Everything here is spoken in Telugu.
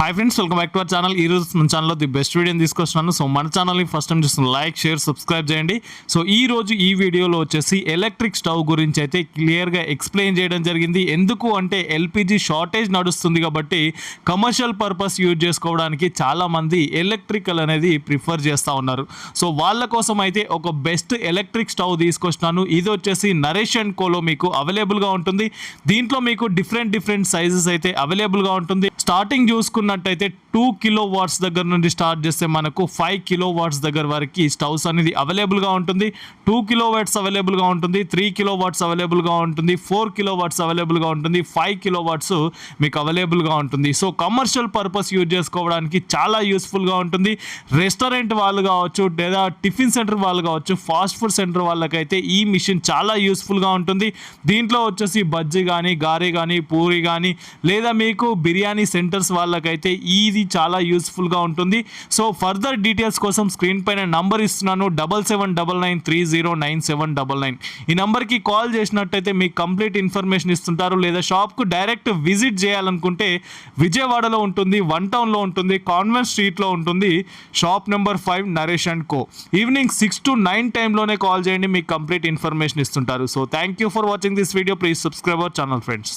Hi friends, welcome back to our channel. ఈ రోజు మన ఛానల్లో ది బెస్ట్ వీడియోని తీసుకొస్తున్నాను. సో మన ఛానల్ని ఫస్ట్ టైం చూస్తున్న లైక్, షేర్, సబ్స్క్రైబ్ చేయండి. సో ఈ రోజు ఈ వీడియోలో వచ్చేసి ఎలక్ట్రిక్ స్టవ్ గురించి అయితే క్లియర్గా ఎక్స్ప్లెయిన్ చేయడం జరిగింది. ఎందుకు అంటే ఎల్పిజి షార్టేజ్ నడుస్తుంది కాబట్టి కమర్షియల్ పర్పస్ యూజ్ చేసుకోవడానికి చాలామంది ఎలక్ట్రికల్ అనేది ప్రిఫర్ చేస్తూ ఉన్నారు. సో వాళ్ళ కోసం అయితే ఒక బెస్ట్ ఎలక్ట్రిక్ స్టవ్ తీసుకొచ్చినాను. ఇది వచ్చేసి నరేష్ అండ్ కోలో మీకు అవైలబుల్గా ఉంటుంది. దీంట్లో మీకు డిఫరెంట్ సైజెస్ అయితే అవైలబుల్గా ఉంటుంది. స్టార్టింగ్ చూసుకున్నట్టయితే 2 కిలోవాట్స్ దగ్గర నుండి స్టార్ట్ చేస్తే మనకు 5 కిలోవాట్స్ దగ్గర వరకు స్టవ్స్ అనేది అవైలబుల్గా ఉంటుంది. 2 కిలోవాట్స్ అవైలబుల్గా ఉంటుంది, 3 కిలోవాట్స్ అవైలబుల్గా ఉంటుంది, 4 కిలోవాట్స్ అవైలబుల్గా ఉంటుంది, 5 కిలోవాట్స్ మీకు అవైలబుల్గా ఉంటుంది. సో కమర్షియల్ పర్పస్ యూజ్ చేసుకోవడానికి చాలా యూస్ఫుల్గా ఉంటుంది. రెస్టారెంట్ వాళ్ళు కావచ్చు, లేదా టిఫిన్ సెంటర్ వాళ్ళు కావచ్చు, ఫాస్ట్ ఫుడ్ సెంటర్ వాళ్ళకైతే ఈ మిషన్ చాలా యూస్ఫుల్గా ఉంటుంది. దీంట్లో వచ్చేసి బజ్జీ కానీ, గారె కానీ, పూరి కానీ, లేదా మీకు బిర్యానీ సెంటర్స్ వాళ్ళకైతే ఇది చాలా యూస్ఫుల్గా ఉంటుంది. సో ఫర్దర్ డీటెయిల్స్ కోసం స్క్రీన్ పైన నంబర్ ఇస్తున్నాను, 7799309799. ఈ నంబర్కి కాల్ చేసినట్టయితే మీకు కంప్లీట్ ఇన్ఫర్మేషన్ ఇస్తుంటారు. లేదా షాప్కు డైరెక్ట్ విజిట్ చేయాలనుకుంటే విజయవాడలో ఉంటుంది, 1 టౌన్లో ఉంటుంది, కాన్వెంట్ స్ట్రీట్లో ఉంటుంది, shop number 5 Naresh and co. Evening 6 to 9 టైంలోనే కాల్ చేయండి, మీకు కంప్లీట్ ఇన్ఫర్మేషన్ ఇస్తుంటారు. So thank you for watching this video. Please subscribe our channel friends.